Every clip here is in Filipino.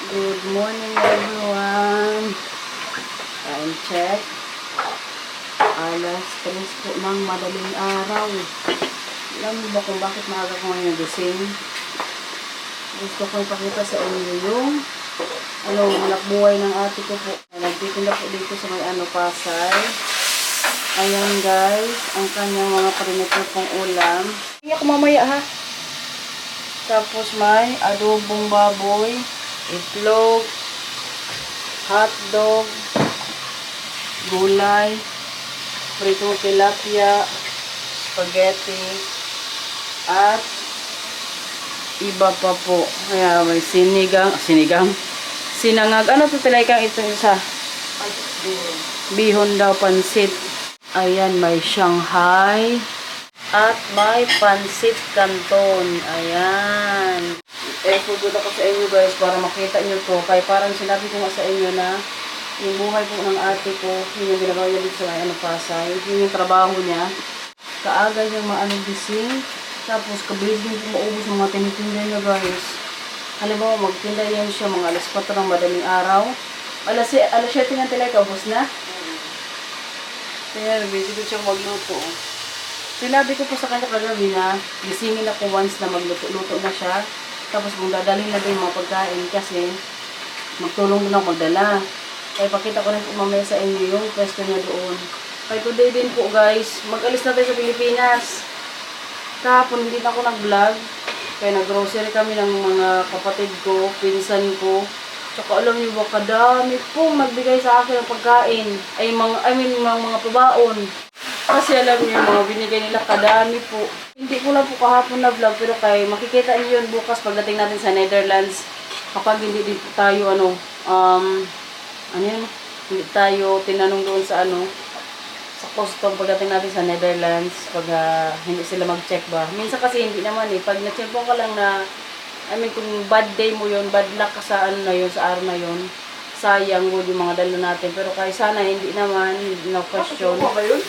Good morning everyone. Time check. Alas 3 po ng madaling araw. Alam mo ba kung bakit maaga ko ngayon gising? Gusto ko ipakita sa inyo yung anak buhay ng ate ko po. Nagtitinda po dito sa may Pasay. Ayan guys, ang kanyang mga perimeter pong ulam. Hindi ako mamaya ha. Tapos may adobong baboy, itlog, hotdog, gulay, pritong tilapia, spaghetti, at iba pa po. Kaya may sinangag. Ano to talagang ito isa? Bihon daw, pansit. Ayan, may Shanghai. At may pansit canton. Ayan. Pupunta ko sa inyo guys para makita nyo to. Kaya parang sinabi ko nga sa inyo na yung buhay po ng ate ko, yun yung ginagawa niya dito sa Pasay. Yun yung trabaho niya. Kaaga niyang gising. Tapos kabilis din po maubos ng mga tinitinda niya guys. Halimbawa magtinda yan siya mga alas 4 ng madaling araw. Alas 7 ng tilay, kabos na. Kaya busy ko siyang magluto. Sinabi ko po sa kanya kagabi na gisingin ako once na magluto-luto na siya. Tapos kung dadalhin na din mga pagkain kasi magtulong din ako magdala. Kaya pakita ko rin po mamaya sa inyo yung pwesto niya doon. Kaya today din po guys, mag-alis na tayo sa Pilipinas. Kahapon hindi na ako nag-vlog. Kaya nag-grocery kami ng mga kapatid ko, pinsan ko. Tsaka alam niyo ba, kadami pong nagbigay sa akin ng pagkain. Mga pabaon. Kasi alam niyo, yung mga binigay nila, kadami po. Hindi ko lang po kahapon na vlog, pero kay makikita niyo yun bukas pagdating natin sa Netherlands. Kapag hindi din tayo, hindi tayo tinanong doon sa sa custom pagdating natin sa Netherlands, pag hindi sila mag-check ba. Minsan kasi hindi naman pag na-check mo ka lang na, kung bad day mo yun, bad luck ka sa sa araw na yun, sayang mo yung mga dalo natin. Pero kaya sana hindi naman, no question. Ba yun?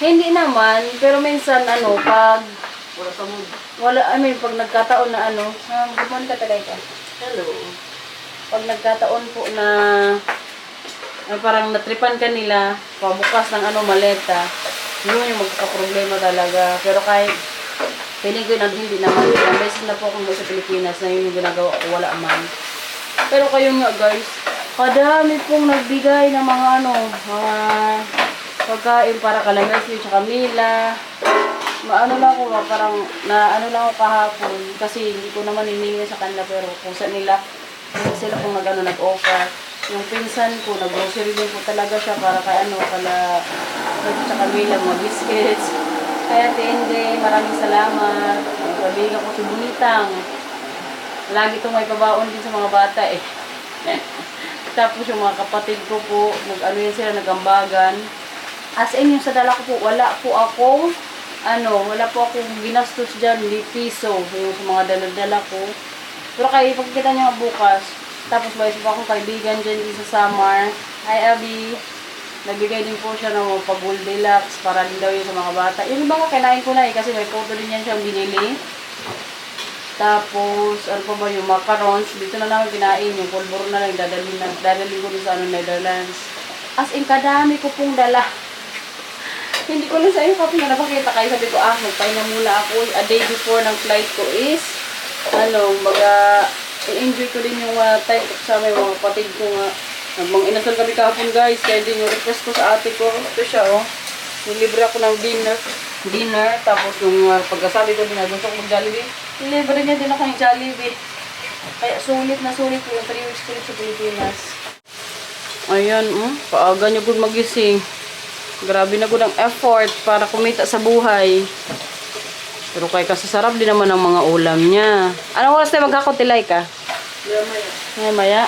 Hindi naman, pero minsan pag pag nagkataon na gumon ka talaga. Hello. Pag nagkataon po na parang natripan ka nila, pabukas ng maleta, yun yung magkakaproblema talaga. Pero kahit piling ko hindi naman. Ilang beses na po akong sa Pilipinas na yun yung ginagawa ko, wala man. Pero kayo nga guys, kadami pong nagbigay ng mga mga pagkain para kalamesi, tsaka Mila. Lang ako parang lang ako kahapon kasi hindi ko naman hiningi sa kanila, pero kung sila pong nag-offer. Yung pinsan ko, nag-grocery din po talaga siya para kay tsaka Mila, mga biscuits. Kaya Tende, maraming salamat. Kaibigan ko si Bunitang. Lagi itong may pabaon din sa mga bata Tapos yung mga kapatid ko po, sila nagambagan. As in, yung sa dala ko po, wala po akong ginastos dyan, hindi piso. Yung sa mga dala-dala ko. Pero kaya ipagkita niya bukas. Tapos may isa pa akong kaibigan dyan sa Samar. Hi Abby. Nagbigay din po siya ng pag-gold deluxe para din daw yun sa mga bata. Yung iba nga kinain ko na kasi may photo din yan siyang binili. Tapos, pa ba yung macarons, dito na namin kinain, yung pulburo na lang, dadalhin ko din sa Netherlands. As in, kadami ko pong dala. Hindi ko lang sa inyo kapag napakita kayo, sabi ko, magpahinga muna ako. A day before ng flight ko is, i-enjoy ko din yung time sa mga kapatid ko nga. Mga inasal kami kahapon guys, kaya din yung request ko sa ate ko. Ito siya nilibre ako ng dinner, tapos yung pagkasabi ko din na gusto ko mag-Jollibee, nilibre niya din ako ng Jollibee. Kaya sulit na sulit po yung 3 weeks trip sa Pilipinas. Ayan, paaga niyo po magising. Grabe na po ng effort para kumita sa buhay. Pero kaya kasi sarap din naman ang mga ulam niya. Anong oras tayo magkakotilay ka? Maya.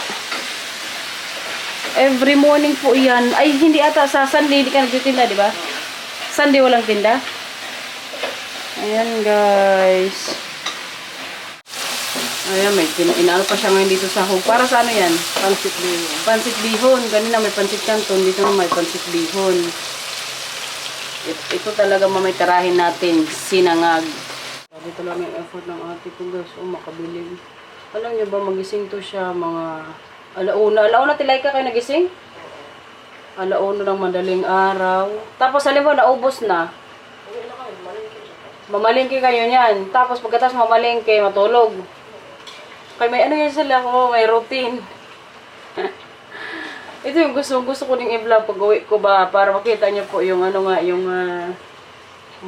Every morning po yan. Ay, hindi ata sa Sunday, hindi ka nagtitinda, di ba? Sunday walang tinda. Ayan, guys. Ayan, may inaano pa siya ngayon dito sa home. Para sa yan? Pansit bihon. Pansit bihon. Ganun na may pansit canton. Dito na may pansit bihon. Ito talaga mamitirahin natin. Sinangag. Dito lang yung effort ng ate ko, guys. Makabilib. Alam niyo ba, magising to siya mga alauna. Alauna, Tilayka, kayo nagising? Alauna ng madaling araw. Tapos, halimbawa, naubos na. Mamalingke kayo niyan. Tapos, pagkatapos mamalingke, matulog. Kaya may ano yan sila ko, may routine. Ito yung gusto ko ding i-vlog pag uwi ko ba, para makita niyo po yung ano nga, yung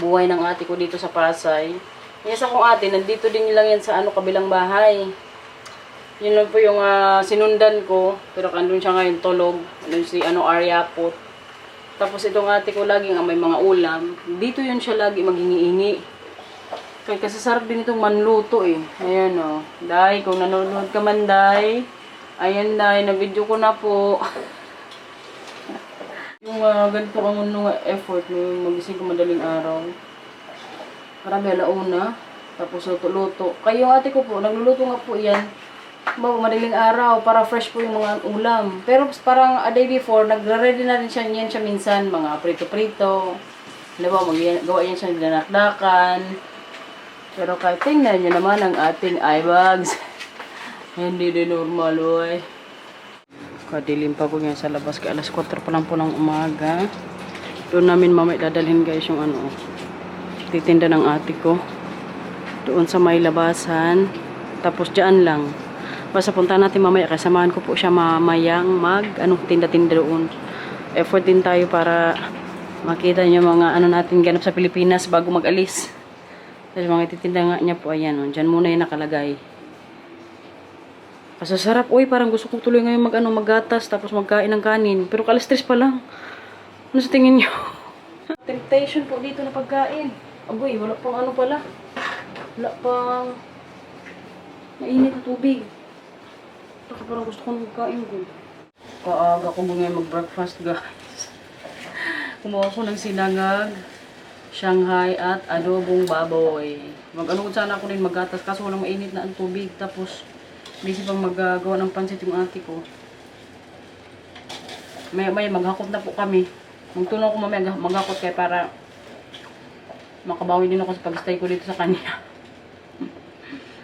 buhay ng ate ko dito sa Pasay. Yung sa kong ate, nandito din lang yan sa ano, kabilang bahay. Yun lang po yung sinundan ko, pero kandun siya ngayon tulog. Ano si Aryapot. Tapos itong ate ko laging may mga ulam. Dito yun siya lagi maghingi-ingi. Kaya kasasarap din itong manluto eh. Ayan o. Day, kung nanonood ka man, Day. Ayan, Day, na-video ko na po. Yung ganito ang effort no, magising ko madaling araw. Marami alauna. Tapos luto-luto. Kaya yung ate ko po, nagluluto nga po yan. Madaling araw, para fresh po yung mga ulam. Pero parang a day before, nagre-ready na rin siya, yan siya minsan, mga prito-prito. Diba, magawa yan siya dinakdakan. Pero kahit tingnan niyo naman ang ating eye bags. Hindi din normal, oy. Kadilim pa po nga sa labas. Kaya alas 4 pa lang po ng umaga. Doon namin mamay dadalhin guys yung ano. Titinda ng ate ko. Doon sa may labasan. Tapos dyan lang. Basta punta natin mamaya. Kasamahan ko po siya mamayang tinda-tinda doon. Effort din tayo para makita niyo mga ano natin ganap sa Pilipinas bago mag-alis. Kasi mga titinda nga niya po, ayan, oh, dyan muna yung nakalagay. Kasasarap, uy, parang gusto ko tuloy ngayon maggatas, tapos magkain ng kanin. Pero kalas-stress pa lang. Ano sa tingin niyo? Temptation po dito na pagkain. Aboy, wala pang ano pala. Wala pang mainit na tubig. Baka parang gusto ko magkain ko. Kaaga ko ngayon mag-breakfast, guys. Kumuha ko ng sinangag, Shanghai at adobong baboy. Mag-ano sana ako rin maggatas kaso walang mainit na ang tubig. Tapos, busy pang maggagawa ng pansit yung ate ko. May maghakot na po kami. Magtulong ko mamaya maghakot kaya para makabawi din ako sa pag-stay ko dito sa kanya.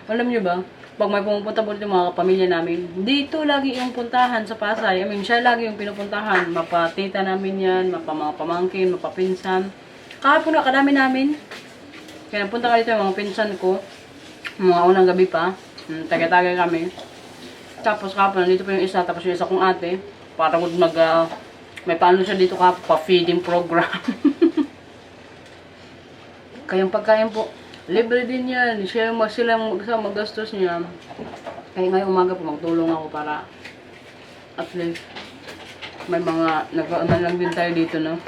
Alam nyo ba, pag may pumupunta po dito mga kapamilya namin, dito lagi yung puntahan sa Pasay. Siya lagi yung pinupuntahan. Mapatita namin yan, mga pamangkin, mapapinsan. Kahapon na, kadami namin. Kaya napunta ka dito yung mga pinsan ko. Mga unang gabi pa. Taga-taga kami. Tapos kahapon, nandito pa yung isa. Tapos yung isa kong ate. Para may paano siya dito kahapon, pa-feeding program. Kayang pagkain po, libre din yan. Sila magastos niya. Kaya ngayong umaga po, magtulong ako para at least may mga nag-ano lang din tayo dito, no?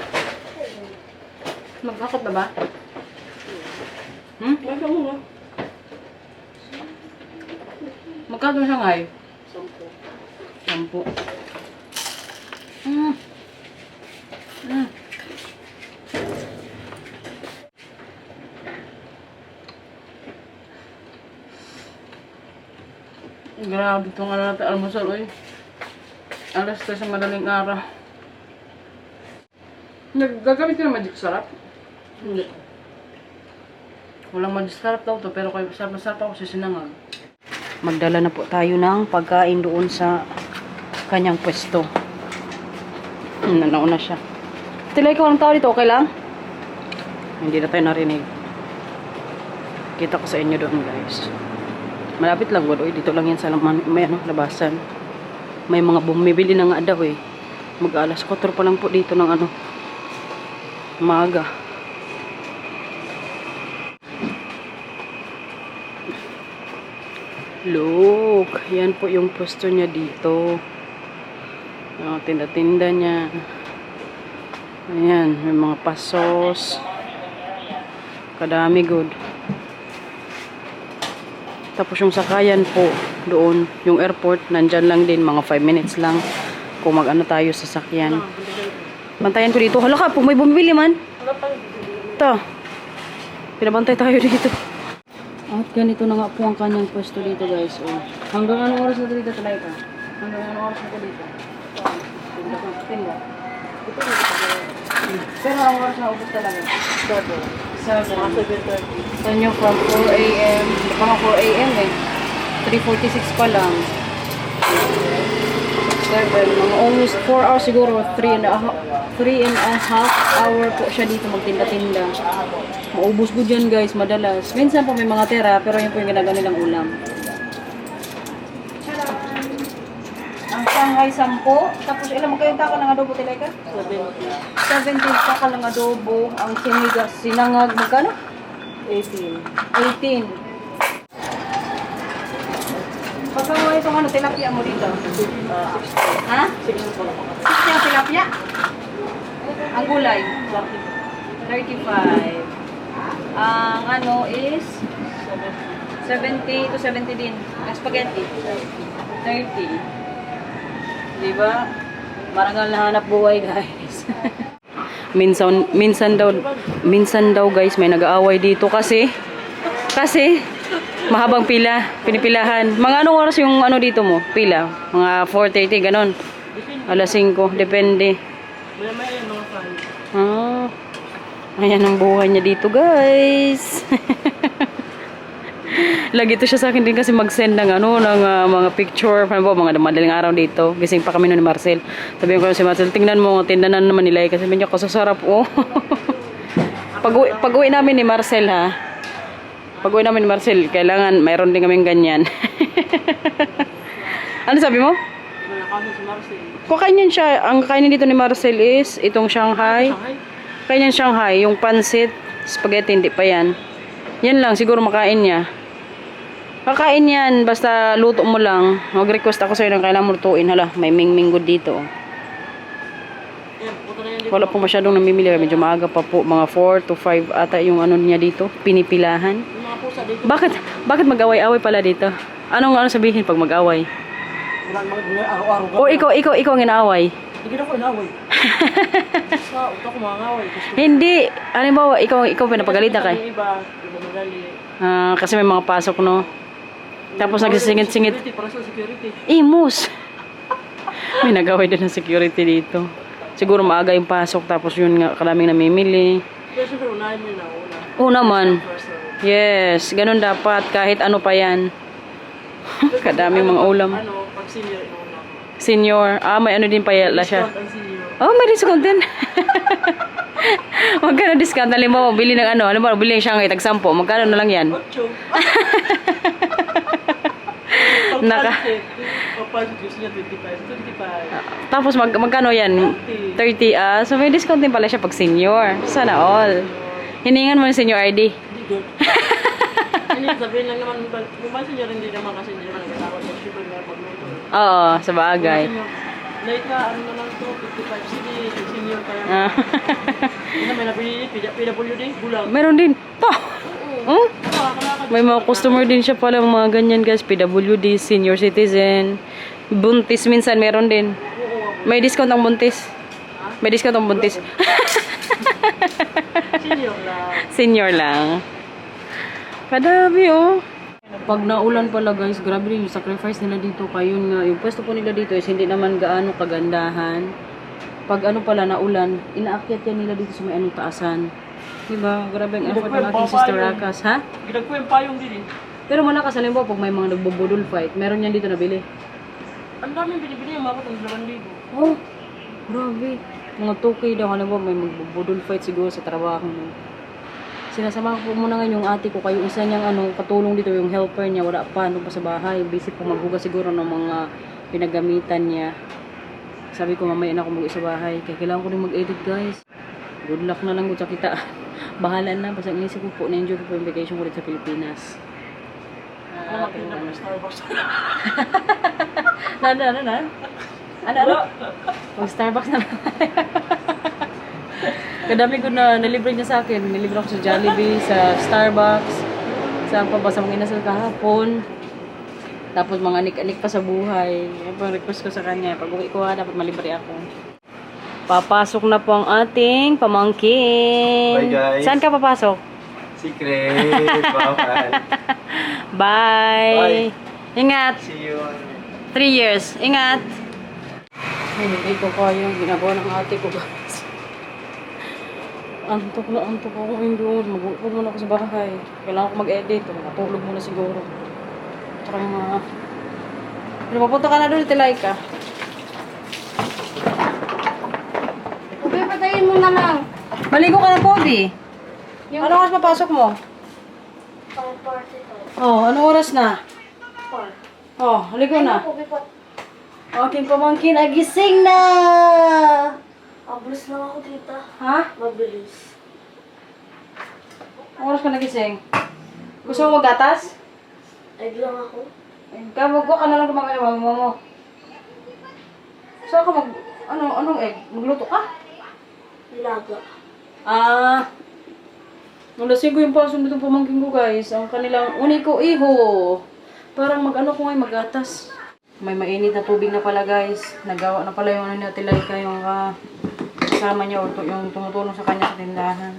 Magkakot na ba? Magkakot mo nga. Magkakot siya ngay? 10. 10. Grabe itong ano natin almusal, oy. Alas 3 sa madaling araw. Nagagamit ka ng magic sarap? Hindi. Walang magic sarap daw to, pero kaya masarap ako sa sinangag. Magdala na po tayo ng pagkain doon sa kanyang pwesto. Nauna siya. Tilay ka, walang tao dito, okay lang? Hindi na tayo narinig. Kita ko sa inyo doon, guys. Malapit lang, wala. Dito lang yan sa may labasan. May mga bumibili na nga daw eh. Mag-alas 4 pa lang po dito ng maaga. Look, yan po yung pwesto niya dito. Tinda-tinda niya. Ayan, may mga pasos. Kadami good. Tapos yung sakayan po doon, yung airport, nandyan lang din, mga 5 minutes lang kung mag-ano tayo sa sakyan. Bantayan ko dito. Hala ka, may bumibili man. Ito. Pinabantay tayo dito. At ganito na nga po ang kanyang pwesto dito, guys. Oh. Hanggang anong oras na dito talay ka? Hanggang anong oras na dito? Tinda. Ito dito. Pero ang oras na ubos talaga. 7. 7. 7:30. Tanyo from 4 a.m. Baka 4 a.m. eh. 3:46 pa lang. 7, mga almost 4 hours siguro, 3.5 hour po siya dito magtinda-tinda. Maubos ko dyan guys, madalas. Minsan po may mga tira, pero yun po yung ginagawa nilang ulam. Ang Shanghai 10, tapos ilang magkayong takal ng adobo talaga? 17 takal ng adobo. Ang sinangag, magkano? 18. Pagkawa itong ano, tilapia mo dito? Ha? 6 yung tilapia? Ang gulay? 35. Ang ano is 70 to 70 din. Ang spaghetti 30. Diba? Marangal na hanap buhay guys. minsan daw guys may nag-aaway dito kasi mahabang pila, pinipilahan. Mga anong oras yung ano dito mo? Pila? Mga 4:30 ganon. Alas 5, depende. Ah. Ayan ang buhay niya dito, guys. Lagi to siya sa akin din kasi mag-send ng ano, ng mga picture, mga madaling araw dito. Gising pa kami noon ni Marcel. Sabihin ko si Marcel, tingnan mo, tindanan naman nila kasi medyo kasasarap oh. Pag-uwi namin ni Marcel ha. Pag-uwi namin ni Marcel, kailangan mayroon din kaming ganyan. Ano sabi mo? Kakainin siya. Ang kainin dito ni Marcel is itong Shanghai. Kainin Shanghai, yung pansit, spaghetti, hindi pa yan. Yan lang, siguro makain niya. Kakain yan, basta luto mo lang. Mag-request ako sa'yo ng kailangan mo lutuin. Hala, may ming-ming good dito. Wala po masyadong namimili. Medyo maaga pa po. Mga 4 to 5 ata yung ano niya dito. Pinipilahan. Bakit mag-away-away pala dito? Anong sabihin pag mag-away? O ikaw ang inaaway. Hindi na ko inaway. Sa utak ko mangaway. Hindi. Ano ba, ikaw pinapagalitan kay? Iba magalit. Kasi may mga pasok, no? Tapos nagsisingit-singit. Para sa security. Imus! May nagaway din ng security dito. Siguro maaga yung pasok, tapos yun nga, karaming namimili. Pero siyempre, unahin mo na una. Oo naman. Yes, ganun dapat. Kahit ano pa yan. Kadaming mga ulam. Ano, pag senior, una. Senior. May ano din pa yala siya. Discount ang senior. Oh, may discount din. Magkano discount? Halimbawa, bili ng ano? Halimbawa, bili ng Shanghai, tag-10. Magkano na lang yan? 8. Pagpalit gusto niya 25. Tapos magkano yan? 30. So may discount din pala siya pag senior. Sana all. Hiningan mo yung senior ID. Hindi good. Hindi, sabihin lang naman, kung senior hindi naman kasi hindi naman nagkatawa sa super nga pagluto. Oo, sa bagay. Late ka, ano na lang to, 55. Sige, senior kaya. May nabili, PWD, bulang. Meron din. Oo. May mga customer din siya pala, mga ganyan guys. PWD, senior citizen. Buntis minsan meron din. May discount ang buntis. May discount ang buntis. Senior lang. Senior lang. Kadami oh. Pag naulan pala guys, grabe rin yung sacrifice nila dito. Kayo nga, yung pwesto po nila dito is hindi naman gaano kagandahan. Pag ano pala naulan, inaakyat yan nila dito sa may anong taasan. Diba? Grabe ang effort ng aking sister Rakas, ha? Ginag ko yung payong din eh. Pero malakas, halimbawa pag may mga nagbubudol fight, meron yan dito nabili. Ang daming binibili yung mabot ng 2,000. Oh, grabe. Mga 2K daw, halimbawa may magbubudol fight siguro sa trabaho mo. Sinasama ko muna nga yung ate ko, kayo isa niyang katulong dito, yung helper niya, wala pa, ano pa sa bahay. Busy po maghugas siguro ng mga pinagamitan niya. Sabi ko, mamaya na ako mag-uwi sa bahay. Kaya kailangan ko rin mag-edit guys. Good luck na lang kung sa kita. Bahala na, basta inisip ko po, na-enjoy ko po yung vacation ko dito sa Pilipinas. Starbucks. Ano? Mag-Starbucks na lang. Kadami ko na nalibre niya sa akin. Nilibre ako sa Jollibee, sa Starbucks, sa pabasa mga inasal kahapon. Tapos mga anik-anik pa sa buhay. Yan po ang request ko sa kanya. Pag uwi ko dapat malibre ako. Papasok na po ang ating pamangkin. Bye guys. Saan ka papasok? Secret. Bawal. Bye. Ingat. See you on 3 years. Ingat. Ay, hindi ko kaya. Ginagawa ng ate ko guys. Antok ako. Hindi. Mag-upo muna ako sa bahay. Kailangan ko mag-edit. Matulog muna siguro. Tsaka yung mga... Pero papunta ka na doon, tilay ka. Ubi, patayin mo na lang. Maligo ka na, Pobi. Anong oras papasok mo? 5:45. Oh, anong oras na? 4. Oh, maligo na. Ubi po. Aking pamangkin ay gising na! Ablis lang ako, tita. Ha? Mabilis. Anong oras ka nagising? Gusto mo magatas? Egg lang ako. Wag ka na lang kumakain ng mama mo. Saan ka anong egg? Magluto ka? Nilaga. Nalasing ko yung paso nitong pamangkin ko, guys. Ang kanilang uniko iho. Parang mag-ano ko ngayon, magatas. May mainit na tubig na pala, guys. Nagawa na pala yung ano natin, like yung kasama niya o yung tumutulong sa kanya sa tindahan.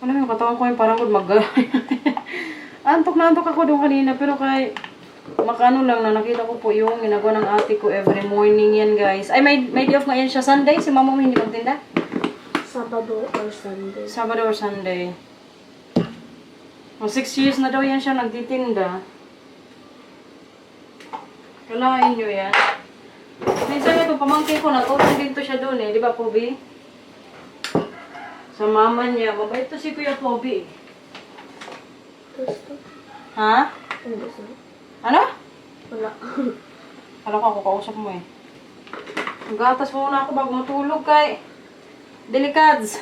Alam mo, yung katawan ko yung parang antok na antok ako doon kanina, pero kay makano lang na nakita ko po yung ginagawa ng ate ko every morning yan, guys. Ay, may day off ngayon siya. Sunday, si mama mo hindi magtinda? Sabado or Sunday. Sabado or Sunday. 6 years na daw yan siya nagtitinda. Kalain nyo yan. Minsan ito, pamangkin ko, nag-open din to siya doon eh. Di ba, Pobi? Sa mama niya. Mabait to si Kuya Pobi. Gusto? Ha? Ano gusto? Ano? Wala. Alam ko, ako kausap mo eh. Gatas muna ako bago matulog kay Delicads.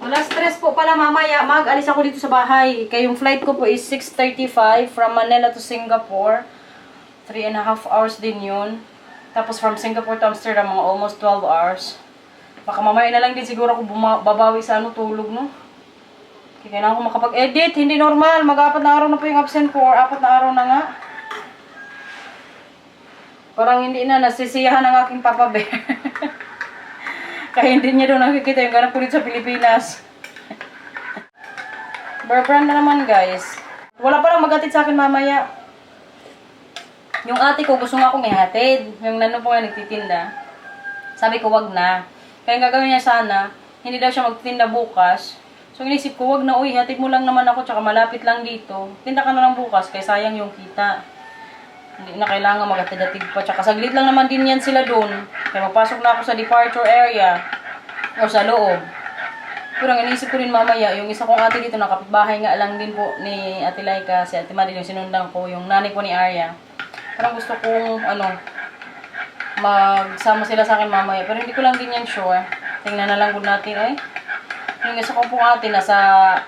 Wala stress po pala mamaya. Mag-alis ako dito sa bahay. Kaya yung flight ko po is 6:35 from Manila to Singapore. 3.5 hours din yun. Tapos from Singapore to Amsterdam, mga almost 12 hours. Baka mamaya na lang din siguro ako babawi sa tulog, no? Kaya kailangan ko makapag-edit. Hindi normal. Mag-4 na araw na po yung absent ko or 4 na araw na nga. Parang hindi na nasisiyahan ng aking Papa Bear. Kaya hindi niya doon nakikita yung ganap ko dito sa Pilipinas. Bear brand na naman, guys. Wala pa lang mag-atid sa akin mamaya. Yung ate ko gusto nga akong ihatid. Yung nano po nga nagtitinda. Sabi ko, wag na. Kaya yung gagawin niya sana, hindi daw siya magtitinda bukas. So inisip ko, wag na, uy, hatid mo lang naman ako, tsaka malapit lang dito. Tinda ka na lang bukas, kaya sayang yung kita. Hindi na kailangan mag-atid-atid pa. Tsaka saglit lang naman din yan sila doon. Kaya magpasok na ako sa departure area. O sa loob. Pero ang inisip ko rin mamaya, yung isa kong ate dito, nakapitbahay nga lang din po ni Ate Laika, si Ate Marie, yung sinundan ko, yung nanay ko ni Arya. Parang gusto kong, magsama sila sa akin mamaya. Pero hindi ko lang din yan sure. Tingnan na lang po natin, eh. Yung isa kong pong ate, nasa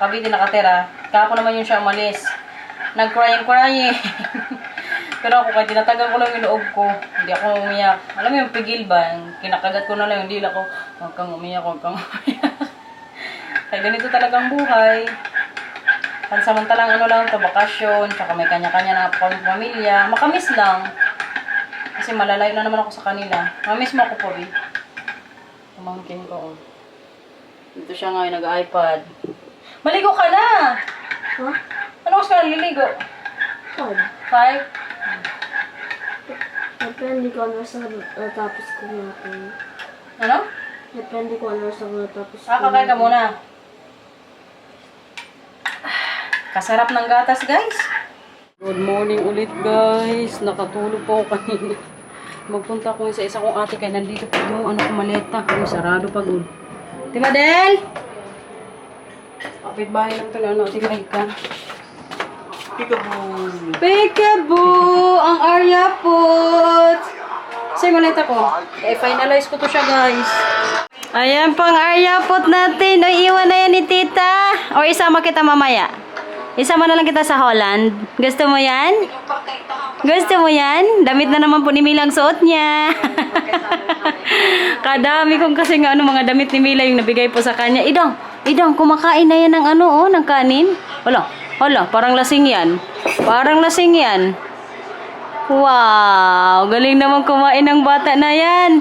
Cavite nakatira. Kahapon naman yun siya umalis. Nag-crying. Pero ako, kahit tinatagal ko lang yung loob ko, hindi ako umiyak. Alam mo yung pigil ba? Yung kinakagat ko na lang yung dila ko. Huwag kang umiyak, huwag kang umiyak. Kaya ganito talagang buhay. Pansamantalang lang to, bakasyon, tsaka may kanya-kanya na pamilya. Makamiss lang. Kasi malalayo na naman ako sa kanila. Mamiss mo ako po, eh. Pamangkin ko, oh. Dito siya ngayon, nag-iPad. Maligo ka na! Ha? Ano oras ka naliligo? 5. 5? Depende ko ano sa natapos ko natin. Ano? Depende ko ano sa natapos ko. Kakain ka muna. Kasarap ng gatas, guys. Good morning ulit, guys. Nakatulog po ako kanina. Magpunta ko sa isa kong ate kaya nandito po yung maleta. Yung sarado pa good. Diba, Del? Kapit bahay lang ito na tingnan ka. Peekaboo! Peekaboo! Ang Arya pot! Sa yung maleta ko. I-finalize ko to siya, guys. Ayan pang Arya pot natin. O, iwan na yan ni tita. O, isama kita mamaya. Isama na lang kita sa Holland. Gusto mo yan? Gusto mo yan? Damit na naman po ni Mila ang suot niya. Kadami kong kasi mga damit ni Mila yung nabigay po sa kanya. Idong, kumakain na yan ng ng kanin. Wala, parang lasing yan. Parang lasing yan. Wow, galing naman kumain ng bata na yan.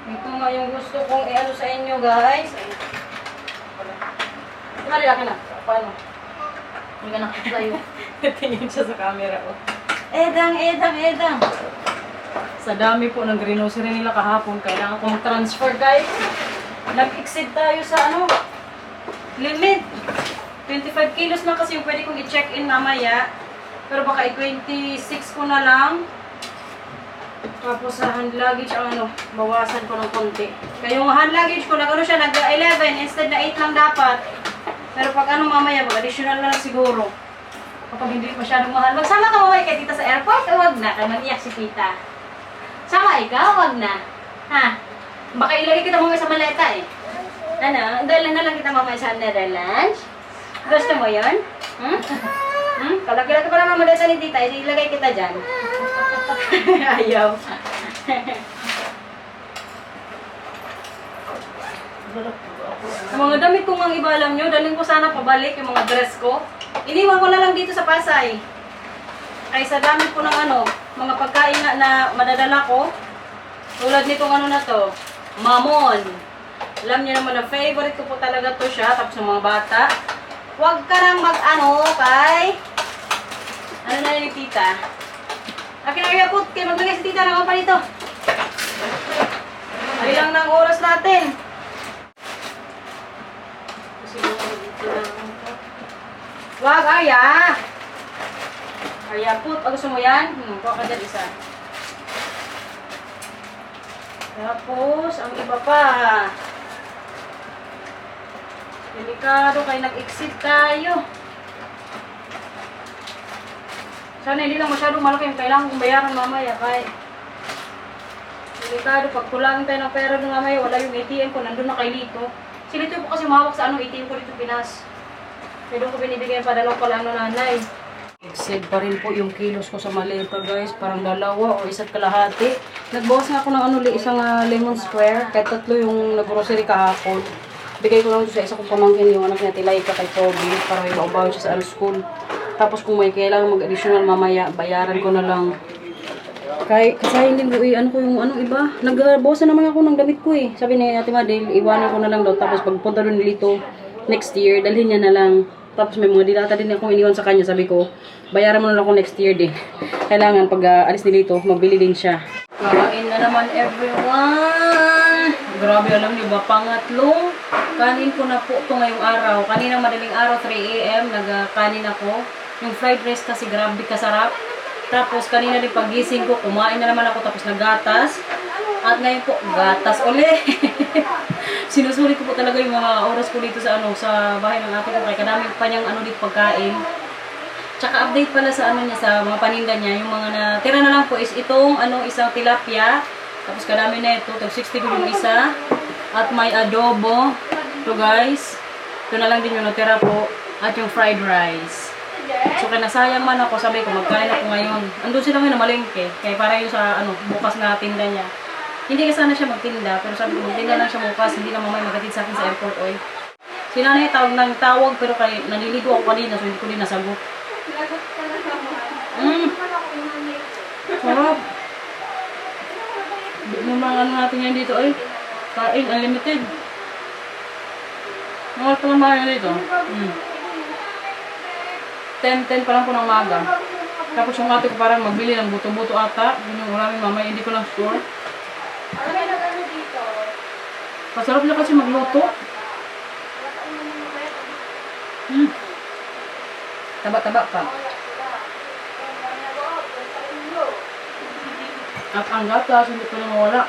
Ito nga yung gusto kong sa inyo, guys. Mali, akin na. Paano? Hindi ka nakasa'yo. Tingin siya sa camera, oh. Edang. Sa dami po ng grocery nila kahapon, kailangan ko mag-transfer, guys. Nag-exceed tayo sa limit. 25 kilos lang kasi yung pwede kong i-check-in mamaya. Pero baka i-26 ko na lang. Tapos sa hand luggage, bawasan ko ng konti. Kaya yung hand luggage ko, siya, nag-11 instead na 8 lang dapat. Pero pag mamaya, mag-additional na lang siguro. Kapag hindi masyadong mahal. Magsama ka mamaya kay tita sa airport o wag na? Kaya mag-iyak si tita. Sama ikaw, wag na. Ha? Baka ilagay kita mamaya sa maleta eh. Ano? Dahil na lang kita mamaya sa Netherlands. Gusto mo yun? Hmm? Kalaglag pa naman maleta ni tita, ilagay kita dyan. Ayaw. Ang mga damit kong ang iba alam nyo, dalhin ko sana pabalik yung mga dress ko. Iniwan ko na lang dito sa Pasay. Ay sa dami ko ng mga pagkain na madadala ko. Tulad nitong na to, mamon. Alam niyo naman na favorite ko po talaga to siya, tapos ng mga bata. Huwag ka nang kay... Ano na yun ni tita? Akin na yapot, kaya maglagay si tita ng pa nito. Ay lang ng oras natin. Wag, Arya! Arya, put. Gusto mo yan? Kuha ka dyan isa. Tapos, ang iba pa. Delikado, kayo nag-exit tayo. Sana hindi lang masyadong malaki yung kailangan kong bayaran mamaya. Kaya delikado, pag kulangin tayo ng pera doon mamaya, wala yung ATM ko, nandun na kay Lito. Si Lito po kasi mahawak sa ATM ko dito Pinas. Kaya doon ko binibigyan pa dalaw pala nanay. Exceed pa rin po yung kilos ko sa maleta guys. Parang 2 o 1.5 kalahati. Nagbawas nga ako ng isang lemon square. Kahit 3 yung nag-grocery kahapon. Bigay ko lang sa isa kong pamangkin yung anak niya Tilayka kay Toby. Para may maubawan siya sa school. Tapos kung may kailangan mag-additional mamaya, bayaran ko na lang. Kasi hindi ko ko yung iba. Nagbawas na naman ako ng damit ko eh. Sabi ni Ate Madel, iwanan ko na lang daw. Tapos pagpunta doon nilito next year, dalhin niya na lang. Tapos may mga dilata din akong iniwan sa kanya. Sabi ko, bayaran mo na lang ako next year din. Kailangan pag alis nilito, magbili din siya. Kain na naman everyone! Grabe alam niyo ba, pangatlong kanin ko na po ito ngayong araw. Kaninang madaling araw, 3 AM, nagkanin ako. Yung fried rice kasi grabe kasarap. Tapos kanina din pagising ko, kumain na naman ako tapos naggatas. At ngayon po, gatas ulit. Sinusulit ko po talaga yung mga oras ko dito sa sa bahay ng ate ko. Kaya kadami pa niyang dito pagkain. Tsaka update pala sa niya, sa mga paninda niya. Yung mga natira na lang po is itong isang tilapia. Tapos kadami na ito, tag 60 ko yung isa. At may adobo. Ito guys. Ito na lang din yung natira po. At yung fried rice. So kaya nasayang man ako, sabi ko magkain ako ngayon. Andun sila ngayon na malengke. Kaya para yung sa bukas na tinda niya. Hindi ka sana siya magtinda, pero sabi ko magtinda lang siya bukas, hindi na mamay magatid sa akin sa airport oil. Si nanay tawag ng tawag, pero kaya naliligo ako kanina, so hindi ko din nasagot. Sarap. Yung mga natin yan dito ay kain, unlimited. Mga ito naman dito. 10 pa lang po ng maga. Tapos yung ate ko parang magbili ng buto-buto ata. Yun yung maraming mamay, hindi ko lang sure. Masarap na kasi magluto. Taba-taba pa. At ang gatas, hindi ko na mawala.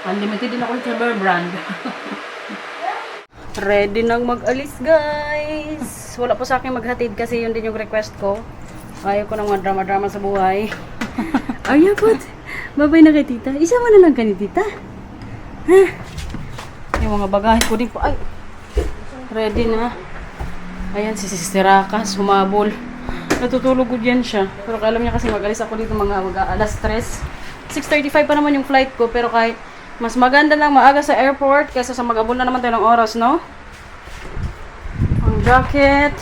Unlimited din ako sa Bear Brand. Ready nang mag-alis guys. Wala po sa akin maghatid kasi yun din yung request ko. Ayaw ko ng mga drama-drama sa buhay. Arya po. Babay na kay tita. Isama na lang ka ni tita. Ha? Yung mga bagahe ko din po. Ay. Ready na. Ayan si Sister Rakas. Humabol. Natutulog ko dyan siya. Pero alam niya kasi mag-alis ako dito mga alas 3. 6:35 pa naman yung flight ko. Pero kahit mas maganda lang maaga sa airport kaysa sa mag-abol na naman tayo ng oras, no? Ang jacket.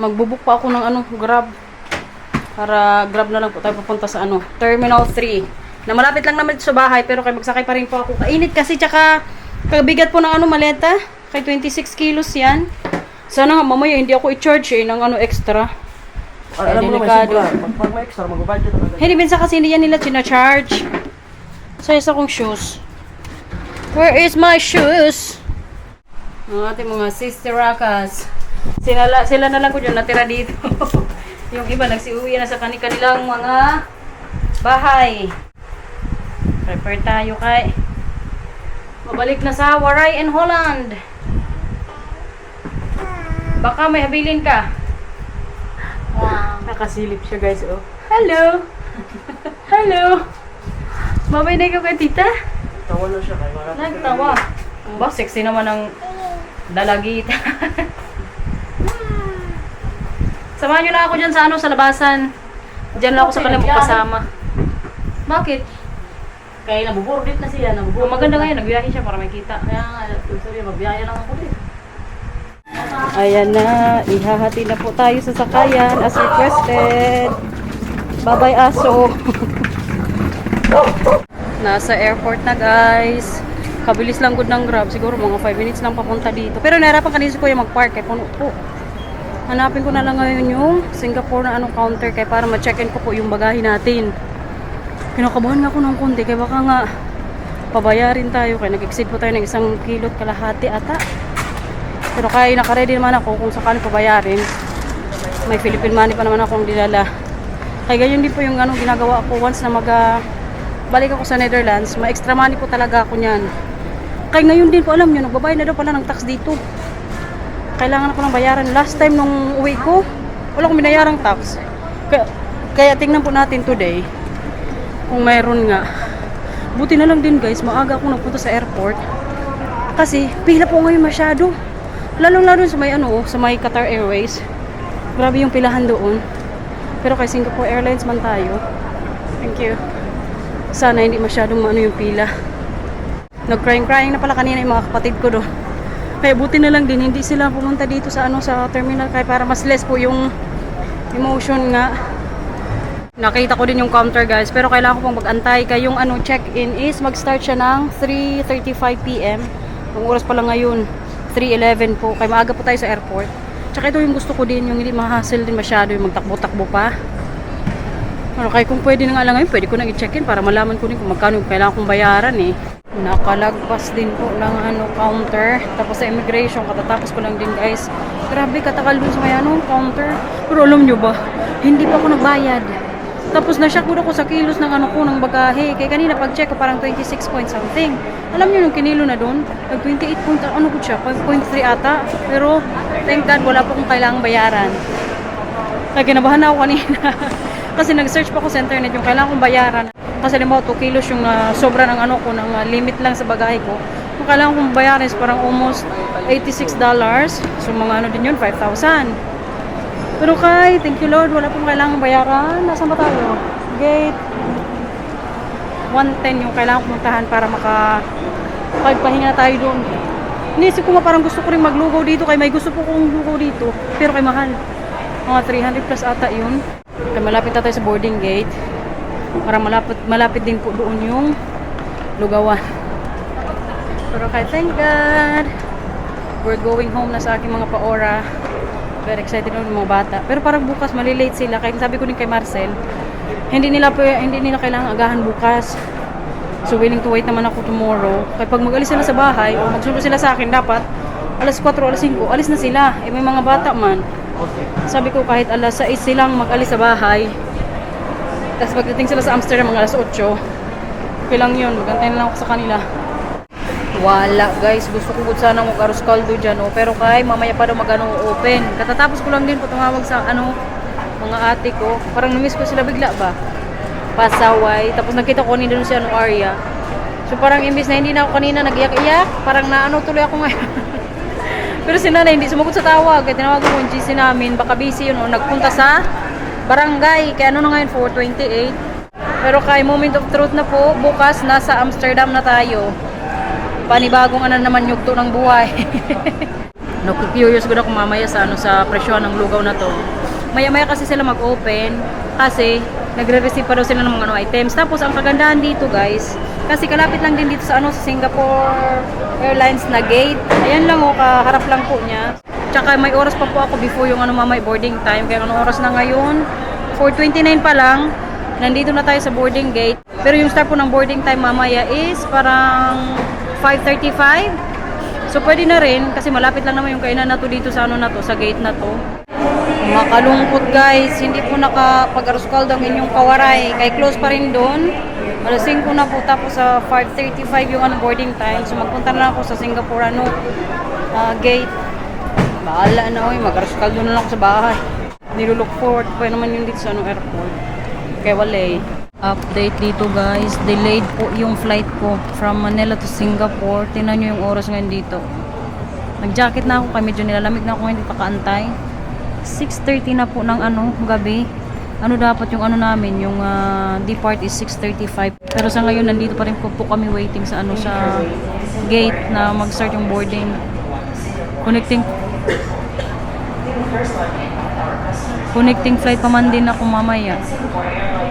Magbubuk pa ako ng Grab. Para Grab na lang po tayo pupunta sa Terminal 3. Na malapit lang naman sa bahay pero kay magsakay pa rin po ako. Kainit kasi tsaka kabigat po ng maleta. Kay 26 kilos yan. Sana nga mamaya hindi ako i-charge ng extra. Alam mo naman, pag may extra, mag-budget na agad. Hindi, minsan kasi hindi yan nila charge. Sa isa kong shoes. Where is my shoes? Ang ating mga sister rakas. Sila na lang ko dyan natira dito. Yung iba nagsiuwi na sa kanilang mga bahay. Prepare tayo kay mabalik na sa Waray and Holland. Baka may habilin ka. Wow. Nakasilip siya guys, oh. Hello! Hello! Mabay na ikaw kay tita? Tawa na siya kay Mara. Nagtawa. Ba, sexy naman ang dalagita. Samahan nyo na ako dyan sa sa labasan. Dyan lang ako sa kanila magpasama. Bakit? Kaya nabuburdit na siya. Oh, maganda ngayon, nagbiyahe siya para may kita. Kaya nga, sabi, magbiyaya lang ako din. Ayan na, ihahati na po tayo sa sakayan as requested. Bye-bye aso. Nasa airport na guys. Kabilis lang good ng Grab. Siguro mga 5 minutes lang papunta dito. Pero nahirapan kanina si Kuya mag-park eh. Puno po. Hanapin ko na lang ngayon yung Singapore na counter kaya para ma-check-in ko po yung bagahe natin. Kinakabahan nga ako ng konti kaya baka nga pabayarin tayo kaya nag-exceed po tayo ng 1 kilot kalahati ata. Pero kaya naka-ready naman ako kung sakali pabayarin. May Philippine money pa naman akong dinala. Kaya ganyan din po yung ginagawa ko once na balik ako sa Netherlands. Ma-extra money po talaga ako niyan. Kaya ngayon din po alam nyo, nagbabayad na daw pala ng tax dito. Kailangan ako ng bayaran. Last time nung uwi ko, wala akong binayarang tax. Kaya tingnan po natin today kung mayroon nga. Buti na lang din guys, maaga ako nagpunta sa airport. Kasi pila po ngayon masyado. Lalo sa may sa may Qatar Airways. Grabe yung pilahan doon. Pero kay Singapore Airlines man tayo. Thank you. Sana hindi masyadong yung pila. Nag-crying na pala kanina yung mga kapatid ko doon. Kaya buti na lang din hindi sila pumunta dito sa sa terminal kaya para mas less po yung emotion nga. Nakita ko din yung counter guys, pero kailangan ko pong mag-antay kaya yung check-in is mag-start siya ng 3:35 PM. Ang oras pa lang ngayon 3:11 po. Kaya maaga po tayo sa airport. Tsaka ito yung gusto ko din, yung hindi ma-hassle din masyado, yung magtakbo-takbo pa. Pero kaya kung pwede na nga lang ngayon, pwede ko na i-check-in para malaman ko din kung magkano yung kailangan kong bayaran eh. Nakalagpas din po ng counter. Tapos sa immigration, katatapos ko lang din guys. Grabe, katakal dun sa may counter. Pero alam nyo ba, hindi pa ako nagbayad. Tapos na-shock ako sa kilos ng ko ng bagahe. Kaya kanina pag-check ko parang 26 point something. Alam nyo yung kinilo na doon? Nag 28 point, ko siya? 5.3 ata. Pero thank God wala pa akong kailangang bayaran. Kaya kinabahan na ako kanina. Kasi nag-search pa ako sa internet yung kailangan kong bayaran. Kasi limbawa 2 kilos yung sobra ng ko, ng limit lang sa bagahe ko. Yung kailangan kong bayaran is parang almost $86. So mga din yun, 5,000. Pero thank you Lord, wala pong kailangang bayaran. Nasaan ba tayo? Gate 110 yung kailangan pumuntahan para makapagpahinga tayo doon. Inisip ko parang gusto ko rin maglugaw dito kaya may gusto po kong lugaw dito. Pero kay mahal. Mga 300 plus ata yun. Kaya malapit na tayo sa boarding gate. Para malapit din po doon yung lugawan. Pero thank God, we're going home na sa aking mga paora. Very excited na yung mga bata. Pero parang bukas malilate sila. Kaya sabi ko din kay Marcel, hindi nila kailangan agahan bukas. So willing to wait naman ako tomorrow. Kaya pag mag-alis sila sa bahay o magsundo sila sa akin, dapat alas 4 o alas 5, alis na sila. Eh may mga bata man. Sabi ko kahit alas 6 silang mag-alis sa bahay. Tapos pagdating sila sa Amsterdam mga alas 8, okay lang yun. Magantay na lang ako sa kanila. Wala guys, gusto ko good sana mag-arroz caldo dyan pero mamaya pa daw open. Katatapos ko lang din po tumawag sa mga ate ko. Parang namiss ko sila bigla ba? Pasaway. Tapos nakita ko kanina doon si area. So parang imbis na hindi na ako kanina nag-iyak-iyak, parang tuloy ako ngayon. Pero si nanay hindi sumagot sa tawag. Kaya tinawagan ko yung GC namin, baka busy yun nagpunta sa barangay. Kaya na ngayon 4:28. Pero moment of truth na po, bukas nasa Amsterdam na tayo. Panibagong naman yugto ng buhay. Curious ko na kung mamaya sa sa presyo ng lugaw na to. Maya-maya kasi sila mag-open kasi nagre-receive pa daw sila ng mga items. Tapos ang kagandahan dito guys, kasi kalapit lang din dito sa sa Singapore Airlines na gate. Ayan lang kaharap lang po niya. Tsaka may oras pa po ako before yung mamay boarding time. Kaya anong oras na ngayon? 4:29 pa lang. Nandito na tayo sa boarding gate. Pero yung start po ng boarding time mamaya is parang 5:35. So pwede na rin kasi malapit lang naman yung kainan na to dito sa ano na to, sa gate na to. Makalungkot guys, hindi po nakapag-arroz caldo ang inyong kawaray. Kay close pa rin doon. Alas 5 na po tapos sa 5:35 yung ano, boarding time. So magpunta na lang ako sa Singapore ano, gate. Bahala na oy, mag-arroz caldo na lang ako sa bahay. Nilulook forward pa naman yung dito sa ano, airport. Kaya wala eh. Update dito guys, delayed po yung flight ko from Manila to Singapore. Tingnan nyo yung oras ngayon dito. Nag-jacket na ako kaya medyo nilalamig na ako, hindi pa kaantay. 6:30 na po ng ano, gabi. Ano dapat yung ano namin, yung depart is 6:35. Pero sa ngayon nandito pa rin po kami waiting sa ano, sa gate na mag-start yung boarding. Connecting flight pa man din ako mamaya.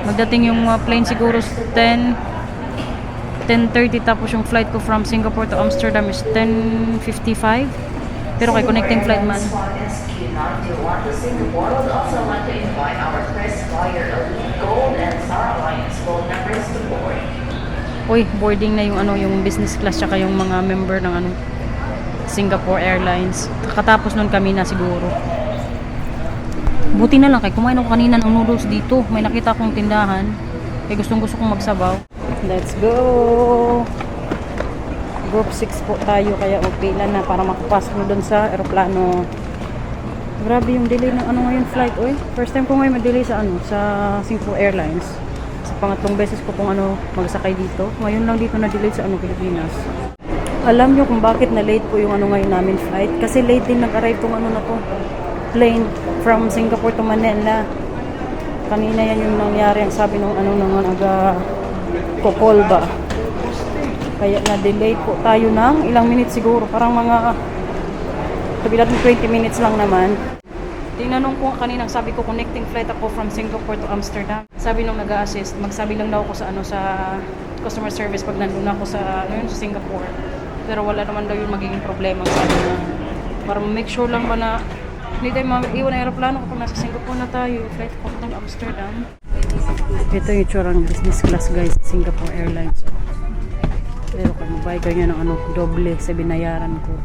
Magdating yung plane siguro 10:30 tapos yung flight ko from Singapore to Amsterdam is 10:55. Pero kay connecting flight man. Uy, boarding na yung ano, yung business class tsaka yung mga member ng ano, Singapore Airlines. Katapos nun kami na siguro. Buti na lang kay kumain ako kanina ng noodles dito. May nakita akong tindahan. Kaya gusto kong magsabaw. Let's go! Group 6 po tayo kaya magpila na para makapasok na doon sa aeroplano. Grabe yung delay ng ano ngayon flight. Oy, first time ko ngayon mag-delay sa ano, sa Singapore Airlines. Sa pangatlong beses ko pong ano, magsakay dito. Ngayon lang dito na-delay sa ano, Pilipinas. Alam nyo kung bakit na late po yung ano ngayon namin flight? Kasi late din nag-arrive tong ano na to, plane from Singapore to Manila. Kanina yan yung nangyari, ang sabi nung ano nang nag-call ba. Kaya na-delay po tayo ng ilang minutes siguro. Parang mga kabilang 20 minutes lang naman. Tinanong ko kanina, sabi ko connecting flight ako from Singapore to Amsterdam. Sabi nung nag-a-assist, magsabi lang daw ako sa ano, sa customer service pag nandun ako sa ano yun, sa Singapore. Pero wala naman daw yung magiging problema, sabi na. Para make sure lang ba na hindi tayo mag-iwan ng aeroplano kapag nasa Singapore na tayo. Flight ko ng Amsterdam. Ito yung tsura ng business class guys, Singapore Airlines. Pero kung magbayad ko niya ng ano, doble sa binayaran ko.